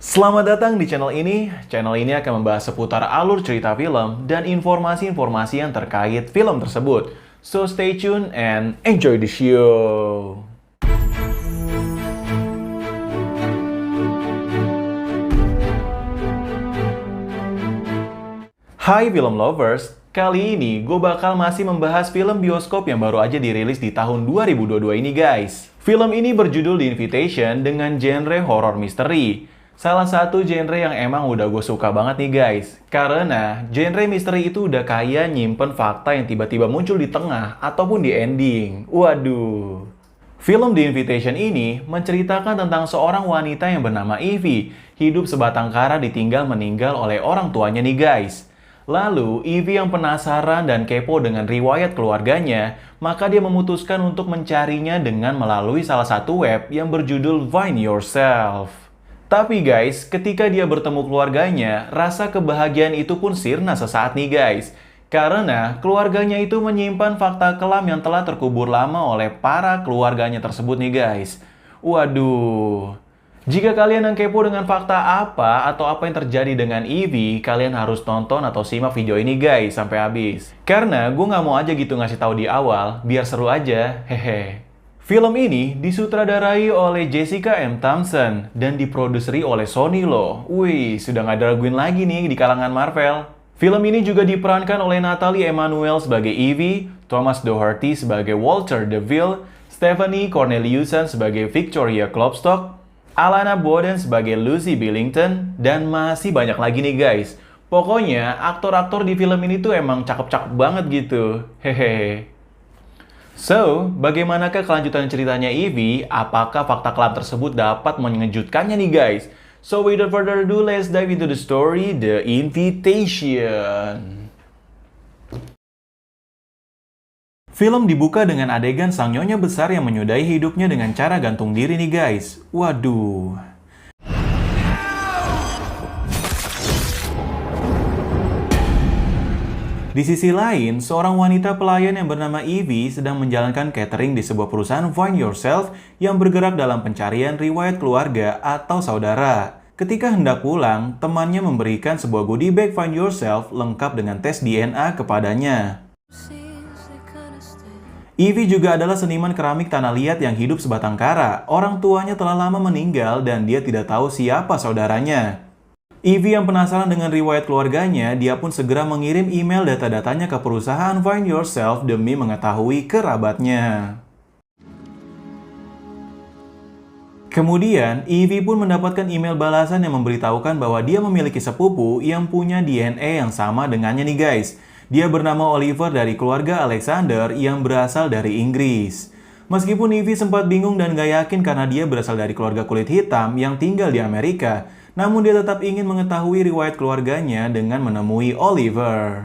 Selamat datang di channel ini. Channel ini akan membahas seputar alur cerita film dan informasi-informasi yang terkait film tersebut. So stay tuned and enjoy the show. Hai film lovers, kali ini gue bakal masih membahas film bioskop yang baru aja dirilis di tahun 2022 ini guys. Film ini berjudul The Invitation dengan genre horror misteri. Salah satu genre yang emang udah gue suka banget nih guys. Karena genre misteri itu udah kayak nyimpen fakta yang tiba-tiba muncul di tengah ataupun di ending. Waduh. Film The Invitation ini menceritakan tentang seorang wanita yang bernama Evie. Hidup sebatang kara ditinggal meninggal oleh orang tuanya nih guys. Lalu, Evie yang penasaran dan kepo dengan riwayat keluarganya, maka dia memutuskan untuk mencarinya dengan melalui salah satu web yang berjudul Find Yourself. Tapi guys, ketika dia bertemu keluarganya, rasa kebahagiaan itu pun sirna sesaat nih guys. Karena keluarganya itu menyimpan fakta kelam yang telah terkubur lama oleh para keluarganya tersebut nih guys. Waduh. Jika kalian yang kepo dengan fakta apa atau apa yang terjadi dengan Evie, kalian harus tonton atau simak video ini guys sampai habis. Karena gue nggak mau aja gitu ngasih tahu di awal, biar seru aja, hehe. Film ini disutradarai oleh Jessica M. Thompson dan diproduseri oleh Sony loh. Wih, sudah nggak diraguin lagi nih di kalangan Marvel. Film ini juga diperankan oleh Natalie Emmanuel sebagai Evie, Thomas Doherty sebagai Walter DeVille, Stephanie Corneliuson sebagai Victoria Klopstock, Alana Boden sebagai Lucy Billington, dan masih banyak lagi nih guys. Pokoknya aktor-aktor di film ini tuh emang cakep-cakep banget gitu. Hehehe. So, bagaimanakah kelanjutan ceritanya Evie? Apakah fakta kelam tersebut dapat mengejutkannya nih guys? So, without further ado, let's dive into the story, The Invitation. Film dibuka dengan adegan sang nyonya besar yang menyudahi hidupnya dengan cara gantung diri nih guys. Waduh. Di sisi lain, seorang wanita pelayan yang bernama Evie sedang menjalankan catering di sebuah perusahaan Find Yourself yang bergerak dalam pencarian riwayat keluarga atau saudara. Ketika hendak pulang, temannya memberikan sebuah goodie bag Find Yourself lengkap dengan tes DNA kepadanya. Evie juga adalah seniman keramik tanah liat yang hidup sebatang kara. Orang tuanya telah lama meninggal dan dia tidak tahu siapa saudaranya. Evie yang penasaran dengan riwayat keluarganya, dia pun segera mengirim email data-datanya ke perusahaan Find Yourself demi mengetahui kerabatnya. Kemudian, Evie pun mendapatkan email balasan yang memberitahukan bahwa dia memiliki sepupu yang punya DNA yang sama dengannya nih guys. Dia bernama Oliver dari keluarga Alexander yang berasal dari Inggris. Meskipun Evie sempat bingung dan gak yakin karena dia berasal dari keluarga kulit hitam yang tinggal di Amerika, namun dia tetap ingin mengetahui riwayat keluarganya dengan menemui Oliver.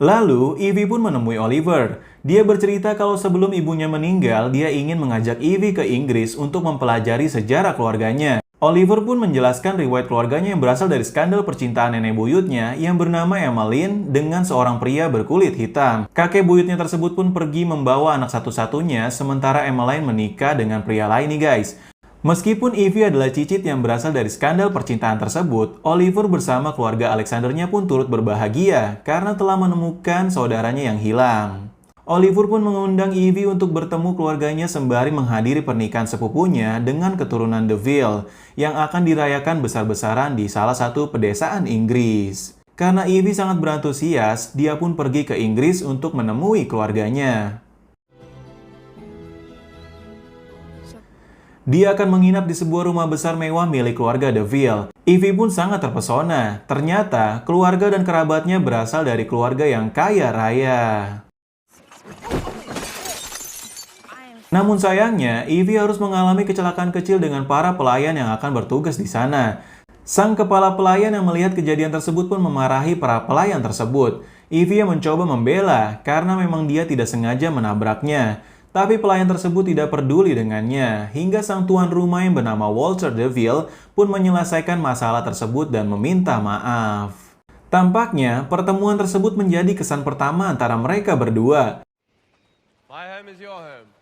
Lalu, Evie pun menemui Oliver. Dia bercerita kalau sebelum ibunya meninggal, dia ingin mengajak Evie ke Inggris untuk mempelajari sejarah keluarganya. Oliver pun menjelaskan riwayat keluarganya yang berasal dari skandal percintaan nenek buyutnya yang bernama Emmeline dengan seorang pria berkulit hitam. Kakek buyutnya tersebut pun pergi membawa anak satu-satunya, sementara Emmeline menikah dengan pria lain nih guys. Meskipun Evie adalah cicit yang berasal dari skandal percintaan tersebut, Oliver bersama keluarga Alexandernya pun turut berbahagia karena telah menemukan saudaranya yang hilang. Oliver pun mengundang Evie untuk bertemu keluarganya sembari menghadiri pernikahan sepupunya dengan keturunan DeVille yang akan dirayakan besar-besaran di salah satu pedesaan Inggris. Karena Evie sangat berantusias, dia pun pergi ke Inggris untuk menemui keluarganya. Dia akan menginap di sebuah rumah besar mewah milik keluarga DeVille. Evie pun sangat terpesona. Ternyata, keluarga dan kerabatnya berasal dari keluarga yang kaya raya. Namun sayangnya, Evie harus mengalami kecelakaan kecil dengan para pelayan yang akan bertugas di sana. Sang kepala pelayan yang melihat kejadian tersebut pun memarahi para pelayan tersebut. Evie mencoba membela karena memang dia tidak sengaja menabraknya. Tapi pelayan tersebut tidak peduli dengannya, hingga sang tuan rumah yang bernama Walter DeVille pun menyelesaikan masalah tersebut dan meminta maaf. Tampaknya, pertemuan tersebut menjadi kesan pertama antara mereka berdua. My home is your home.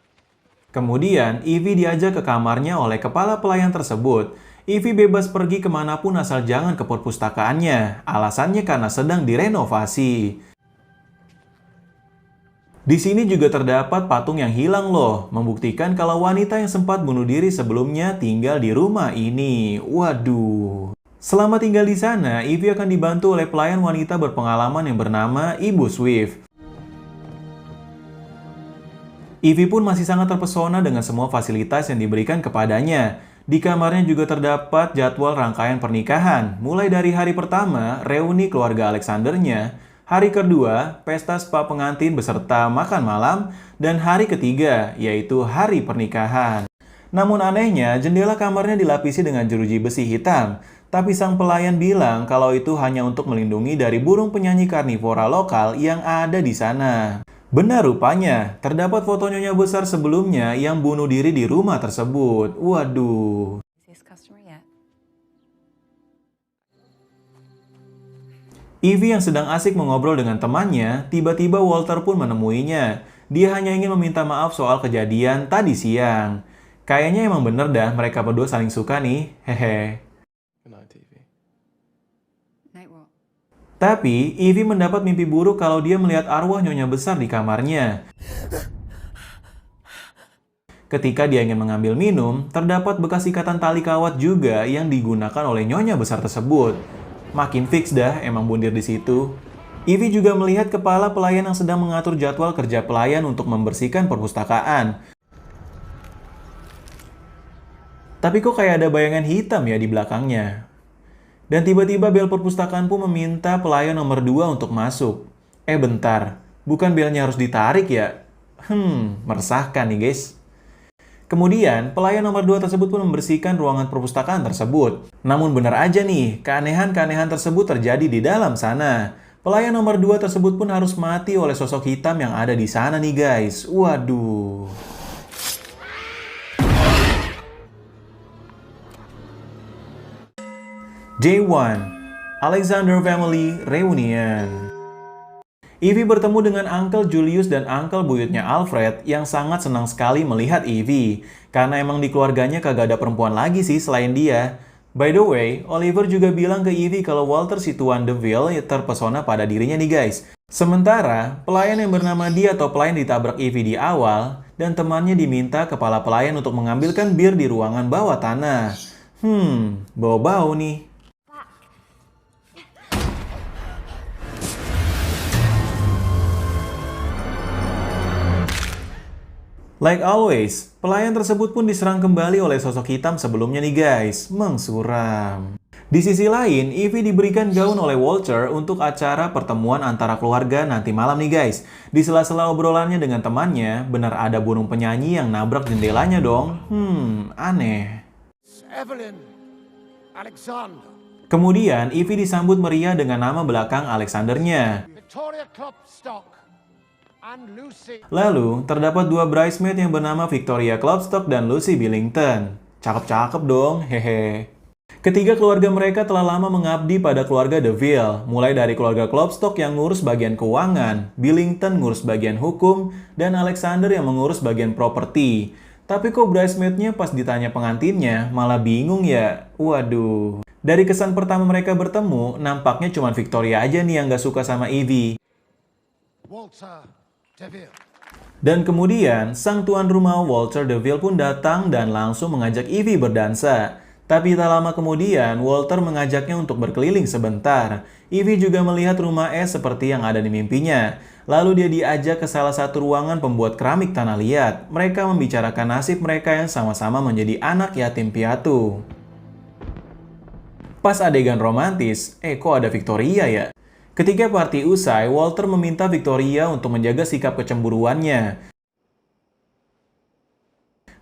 Kemudian, Ivy diajak ke kamarnya oleh kepala pelayan tersebut. Ivy bebas pergi kemanapun asal jangan ke perpustakaannya. Alasannya karena sedang direnovasi. Di sini juga terdapat patung yang hilang loh, membuktikan kalau wanita yang sempat bunuh diri sebelumnya tinggal di rumah ini. Waduh. Selama tinggal di sana, Ivy akan dibantu oleh pelayan wanita berpengalaman yang bernama Ibu Swift. Ivy pun masih sangat terpesona dengan semua fasilitas yang diberikan kepadanya. Di kamarnya juga terdapat jadwal rangkaian pernikahan, mulai dari hari pertama, reuni keluarga Alexandernya, hari kedua, pesta spa pengantin beserta makan malam, dan hari ketiga, yaitu hari pernikahan. Namun anehnya, jendela kamarnya dilapisi dengan jeruji besi hitam, tapi sang pelayan bilang kalau itu hanya untuk melindungi dari burung penyanyi karnivora lokal yang ada di sana. Benar rupanya, terdapat foto nyonya besar sebelumnya yang bunuh diri di rumah tersebut. Waduh. Ivy yang sedang asik mengobrol dengan temannya, tiba-tiba Walter pun menemuinya. Dia hanya ingin meminta maaf soal kejadian tadi siang. Kayaknya emang bener dah mereka berdua saling suka nih, hehe. Tapi, Ivy mendapat mimpi buruk kalau dia melihat arwah nyonya besar di kamarnya. Ketika dia ingin mengambil minum, terdapat bekas ikatan tali kawat juga yang digunakan oleh nyonya besar tersebut. Makin fix dah emang bundir di situ. Ivy juga melihat kepala pelayan yang sedang mengatur jadwal kerja pelayan untuk membersihkan perpustakaan. Tapi kok kayak ada bayangan hitam ya di belakangnya. Dan tiba-tiba bel perpustakaan pun meminta pelayan nomor 2 untuk masuk. Bentar, bukan belnya harus ditarik ya? Meresahkan nih guys. Kemudian, pelayan nomor 2 tersebut pun membersihkan ruangan perpustakaan tersebut. Namun benar aja nih, keanehan-keanehan tersebut terjadi di dalam sana. Pelayan nomor 2 tersebut pun harus mati oleh sosok hitam yang ada di sana nih guys. Waduh. J1, Alexander Family Reunion. Ivy bertemu dengan Uncle Julius dan Uncle buyutnya Alfred yang sangat senang sekali melihat Ivy. Karena emang di keluarganya kagak ada perempuan lagi sih selain dia. By the way, Oliver juga bilang ke Ivy kalau Walter si Tuan DeVille terpesona pada dirinya nih guys. Sementara, pelayan yang bernama dia atau pelayan ditabrak Ivy di awal, dan temannya diminta kepala pelayan untuk mengambilkan bir di ruangan bawah tanah. Bau-bau nih. Like always, pelayan tersebut pun diserang kembali oleh sosok hitam sebelumnya nih guys, mengsuram. Di sisi lain, Ivy diberikan gaun oleh Walter untuk acara pertemuan antara keluarga nanti malam nih guys. Di sela-sela obrolannya dengan temannya, benar ada burung penyanyi yang nabrak jendelanya dong. Aneh. Evelyn Alexander. Kemudian, Ivy disambut meriah dengan nama belakang Alexandernya. Victoria Klopstock. Lalu, terdapat 2 bridesmaid yang bernama Victoria Klopstock dan Lucy Billington. Cakep-cakep dong, hehe. Ketiga keluarga mereka telah lama mengabdi pada keluarga DeVille, mulai dari keluarga Klopstock yang ngurus bagian keuangan, Billington ngurus bagian hukum, dan Alexander yang mengurus bagian properti. Tapi kok bridesmaidnya pas ditanya pengantinnya, malah bingung ya? Waduh. Dari kesan pertama mereka bertemu, nampaknya cuma Victoria aja nih yang gak suka sama Ivy. Walter DeVille. Dan kemudian, sang tuan rumah Walter DeVille pun datang dan langsung mengajak Ivy berdansa. Tapi tak lama kemudian, Walter mengajaknya untuk berkeliling sebentar. Ivy juga melihat rumah es seperti yang ada di mimpinya. Lalu dia diajak ke salah satu ruangan pembuat keramik tanah liat. Mereka membicarakan nasib mereka yang sama-sama menjadi anak yatim piatu. Pas adegan romantis, kok ada Victoria ya? Ketika party usai, Walter meminta Victoria untuk menjaga sikap kecemburuannya.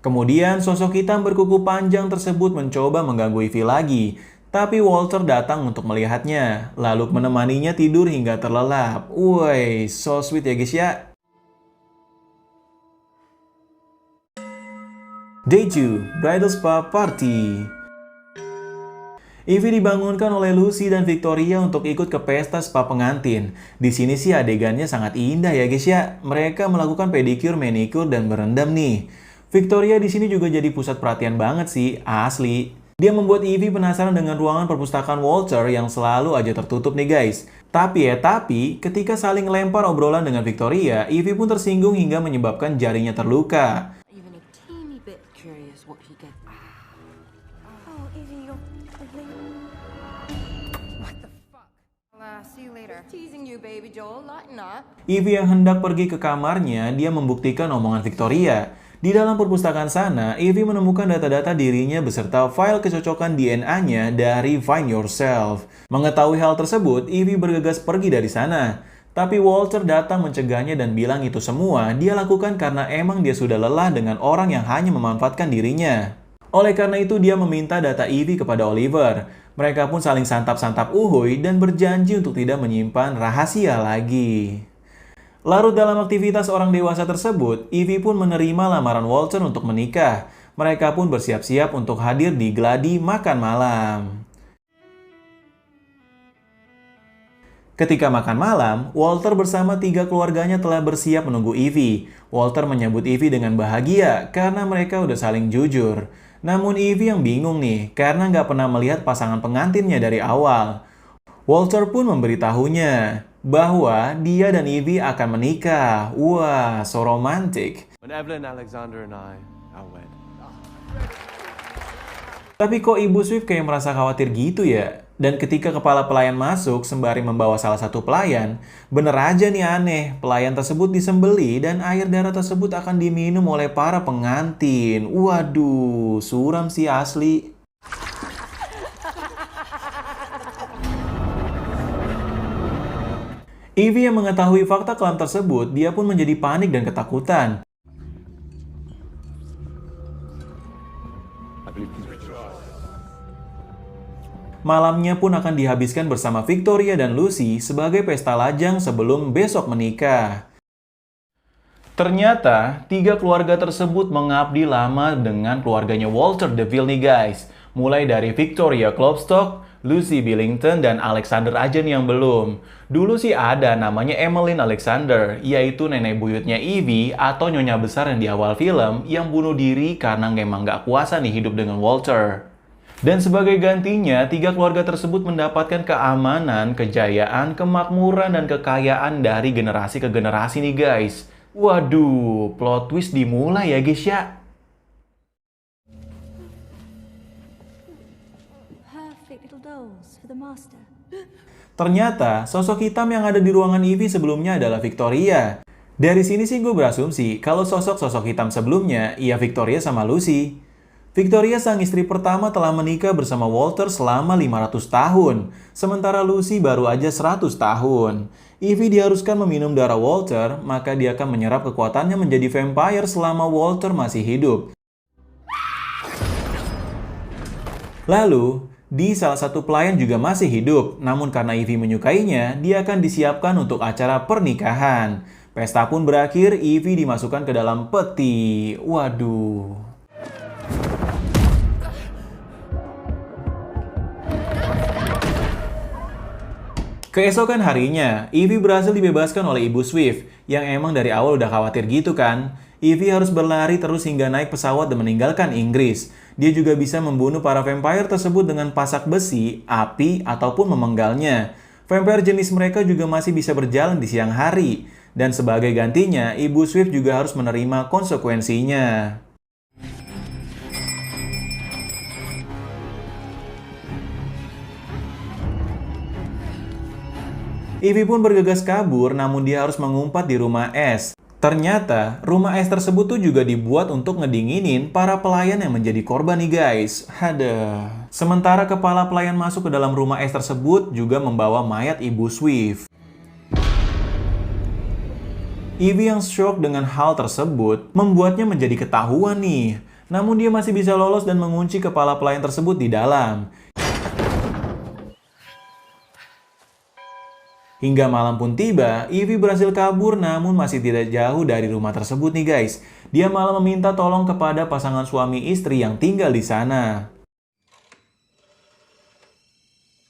Kemudian, sosok hitam berkuku panjang tersebut mencoba mengganggu Ivy lagi. Tapi Walter datang untuk melihatnya, lalu menemaninya tidur hingga terlelap. Woi, so sweet ya guys ya. Day 2, Bridal Spa Party. Ivy dibangunkan oleh Lucy dan Victoria untuk ikut ke pesta spa pengantin. Di sini sih adegannya sangat indah ya guys ya. Mereka melakukan pedicure, manicure, dan berendam nih. Victoria di sini juga jadi pusat perhatian banget sih, asli. Dia membuat Evie penasaran dengan ruangan perpustakaan Walter yang selalu aja tertutup nih guys. Tapi ketika saling lempar obrolan dengan Victoria, Evie pun tersinggung hingga menyebabkan jarinya terluka. Even a teeny bit curious what he gets. Oh, Evie, you're ugly. What the fuck? See you later. Teasing you, baby Joel. Lighten up. Evie yang hendak pergi ke kamarnya, dia membuktikan omongan Victoria. Di dalam perpustakaan sana, Evie menemukan data-data dirinya beserta file kecocokan DNA-nya dari Find Yourself. Mengetahui hal tersebut, Evie bergegas pergi dari sana. Tapi Walter datang mencegahnya dan bilang itu semua dia lakukan karena emang dia sudah lelah dengan orang yang hanya memanfaatkan dirinya. Oleh karena itu, dia meminta data Evie kepada Oliver. Mereka pun saling santap-santap uhuy dan berjanji untuk tidak menyimpan rahasia lagi. Larut dalam aktivitas orang dewasa tersebut, Evie pun menerima lamaran Walter untuk menikah. Mereka pun bersiap-siap untuk hadir di gladi makan malam. Ketika makan malam, Walter bersama 3 keluarganya telah bersiap menunggu Evie. Walter menyambut Evie dengan bahagia karena mereka udah saling jujur. Namun Evie yang bingung nih, karena nggak pernah melihat pasangan pengantinnya dari awal. Walter pun memberitahunya bahwa dia dan Evie akan menikah. Wah, so romantic. When Evelyn, Alexander, and I are wed. Tapi kok Ibu Swift kayak merasa khawatir gitu ya? Dan ketika kepala pelayan masuk sembari membawa salah satu pelayan, bener aja nih aneh, pelayan tersebut disembeli dan air darah tersebut akan diminum oleh para pengantin. Waduh, suram sih asli. Evie yang mengetahui fakta kelam tersebut, dia pun menjadi panik dan ketakutan. Malamnya pun akan dihabiskan bersama Victoria dan Lucy sebagai pesta lajang sebelum besok menikah. Ternyata, 3 keluarga tersebut mengabdi lama dengan keluarganya Walter DeVille nih guys. Mulai dari Victoria Klopstock, Lucy Billington, dan Alexander aja nih yang belum. Dulu sih ada namanya Emmeline Alexander, yaitu nenek buyutnya Evie atau nyonya besar yang di awal film yang bunuh diri karena memang gak kuasa nih hidup dengan Walter. Dan sebagai gantinya, 3 keluarga tersebut mendapatkan keamanan, kejayaan, kemakmuran, dan kekayaan dari generasi ke generasi nih guys. Waduh, plot twist dimulai ya guys ya. Perfect little dolls for the master. Ternyata, sosok hitam yang ada di ruangan Evie sebelumnya adalah Victoria. Dari sini sih gue berasumsi kalau sosok-sosok hitam sebelumnya, ia Victoria sama Lucy. Victoria sang istri pertama telah menikah bersama Walter selama 500 tahun, sementara Lucy baru aja 100 tahun. Evie diharuskan meminum darah Walter, maka dia akan menyerap kekuatannya menjadi vampire selama Walter masih hidup. Lalu, di salah satu pelayan juga masih hidup, namun karena Evie menyukainya, dia akan disiapkan untuk acara pernikahan. Pesta pun berakhir, Evie dimasukkan ke dalam peti. Waduh. Keesokan harinya, Evie berhasil dibebaskan oleh Ibu Swift, yang emang dari awal udah khawatir gitu kan. Evie harus berlari terus hingga naik pesawat dan meninggalkan Inggris. Dia juga bisa membunuh para vampire tersebut dengan pasak besi, api, ataupun memenggalnya. Vampire jenis mereka juga masih bisa berjalan di siang hari. Dan sebagai gantinya, Ibu Swift juga harus menerima konsekuensinya. Evie pun bergegas kabur, namun dia harus mengumpat di rumah es. Ternyata, rumah es tersebut tuh juga dibuat untuk ngedinginin para pelayan yang menjadi korban nih guys. Ada. Sementara kepala pelayan masuk ke dalam rumah es tersebut juga membawa mayat Ibu Swift. Evie yang shock dengan hal tersebut membuatnya menjadi ketahuan nih. Namun dia masih bisa lolos dan mengunci kepala pelayan tersebut di dalam. Hingga malam pun tiba, Evie berhasil kabur namun masih tidak jauh dari rumah tersebut nih guys. Dia malah meminta tolong kepada pasangan suami istri yang tinggal di sana.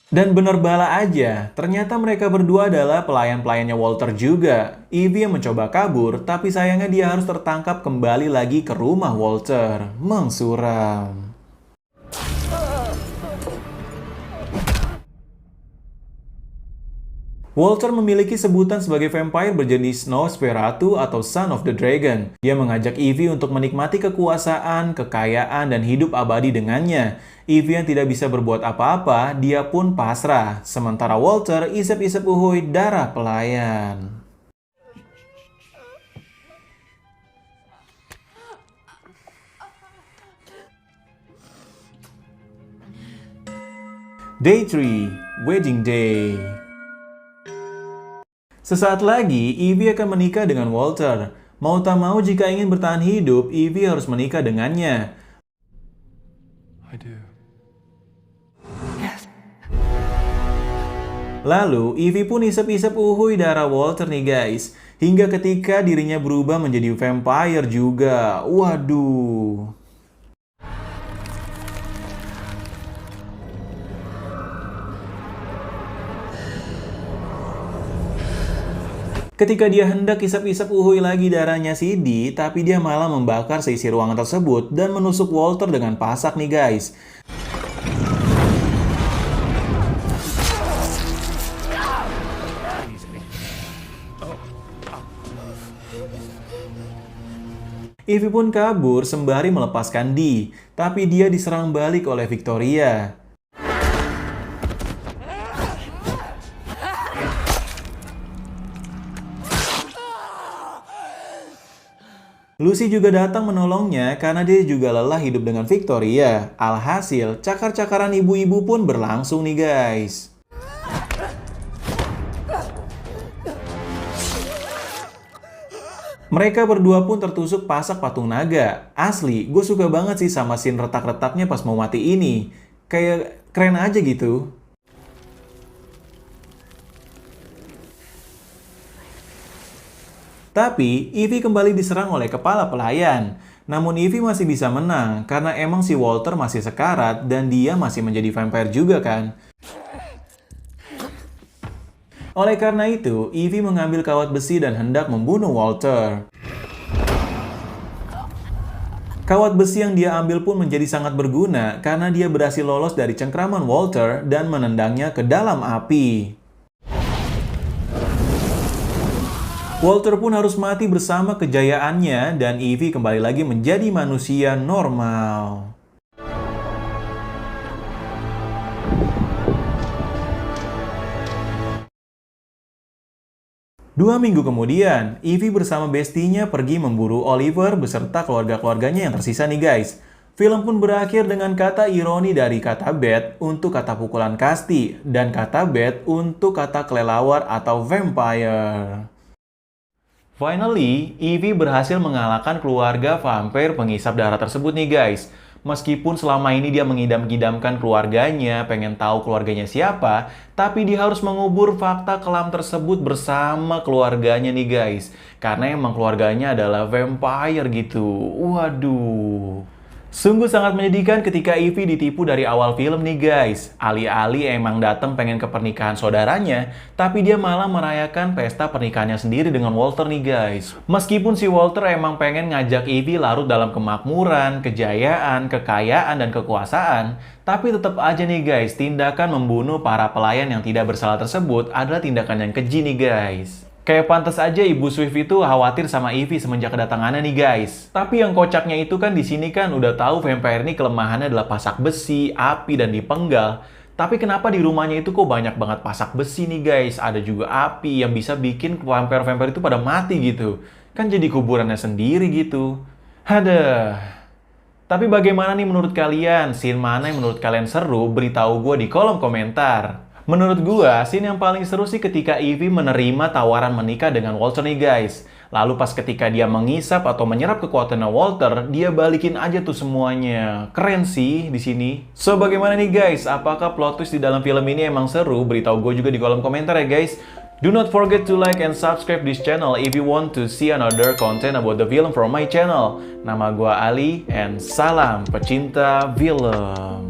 Dan bener bala aja, ternyata mereka berdua adalah pelayan-pelayannya Walter juga. Evie yang mencoba kabur, tapi sayangnya dia harus tertangkap kembali lagi ke rumah Walter. Mengsuram. Walter memiliki sebutan sebagai vampire berjenis Nosferatu atau Son of the Dragon. Dia mengajak Evie untuk menikmati kekuasaan, kekayaan, dan hidup abadi dengannya. Evie yang tidak bisa berbuat apa-apa, dia pun pasrah. Sementara Walter isep-isep uhuy darah pelayan. Day 3, Wedding Day. Sesaat lagi, Evie akan menikah dengan Walter. Mau tak mau jika ingin bertahan hidup, Evie harus menikah dengannya. I do. Lalu, Evie pun isep-isep uhuy darah Walter nih guys. Hingga ketika dirinya berubah menjadi vampire juga. Waduh. Ketika dia hendak isap-isap uhuy lagi darahnya si Dee, tapi dia malah membakar seisi ruangan tersebut dan menusuk Walter dengan pasak nih guys. Evie pun kabur sembari melepaskan Dee, tapi dia diserang balik oleh Victoria. Lucy juga datang menolongnya karena dia juga lelah hidup dengan Victoria. Alhasil, cakar-cakaran ibu-ibu pun berlangsung nih guys. Mereka berdua pun tertusuk pasak patung naga. Asli, gue suka banget sih sama scene retak-retaknya pas mau mati ini. Kayak keren aja gitu. Tapi, Evie kembali diserang oleh kepala pelayan. Namun Evie masih bisa menang, karena emang si Walter masih sekarat dan dia masih menjadi vampire juga kan. Oleh karena itu, Evie mengambil kawat besi dan hendak membunuh Walter. Kawat besi yang dia ambil pun menjadi sangat berguna karena dia berhasil lolos dari cengkraman Walter dan menendangnya ke dalam api. Walter pun harus mati bersama kejayaannya dan Evie kembali lagi menjadi manusia normal. Dua minggu kemudian, Evie bersama bestinya pergi memburu Oliver beserta keluarga-keluarganya yang tersisa nih guys. Film pun berakhir dengan kata ironi dari kata bad untuk kata pukulan kasti dan kata bad untuk kata kelelawar atau vampire. Finally, Evie berhasil mengalahkan keluarga vampir pengisap darah tersebut nih guys. Meskipun selama ini dia mengidam-idamkan keluarganya, pengen tahu keluarganya siapa, tapi dia harus mengubur fakta kelam tersebut bersama keluarganya nih guys. Karena emang keluarganya adalah vampire gitu. Waduh. Sungguh sangat menyedihkan ketika Evie ditipu dari awal film nih guys. Alih-alih emang datang pengen ke pernikahan saudaranya, tapi dia malah merayakan pesta pernikahannya sendiri dengan Walter nih guys. Meskipun si Walter emang pengen ngajak Evie larut dalam kemakmuran, kejayaan, kekayaan, dan kekuasaan, tapi tetap aja nih guys, tindakan membunuh para pelayan yang tidak bersalah tersebut adalah tindakan yang keji nih guys. Kayak pantas aja Ibu Swift itu khawatir sama Evie semenjak kedatangannya nih guys. Tapi yang kocaknya itu kan di sini kan udah tahu vampire ini kelemahannya adalah pasak besi, api, dan dipenggal. Tapi kenapa di rumahnya itu kok banyak banget pasak besi nih guys? Ada juga api yang bisa bikin vampire-vampire itu pada mati gitu. Kan jadi kuburannya sendiri gitu. Aduh. Tapi bagaimana nih menurut kalian? Scene mana yang menurut kalian seru? Beritahu gue di kolom komentar. Menurut gua, scene yang paling seru sih ketika Evie menerima tawaran menikah dengan Walter nih guys. Lalu pas ketika dia mengisap atau menyerap kekuatannya Walter, dia balikin aja tuh semuanya. Keren sih di sini. So, bagaimana nih guys? Apakah plot twist di dalam film ini emang seru? Beritahu gue juga di kolom komentar ya guys. Do not forget to like and subscribe this channel if you want to see another content about the film from my channel. Nama gua Ali and salam pecinta film.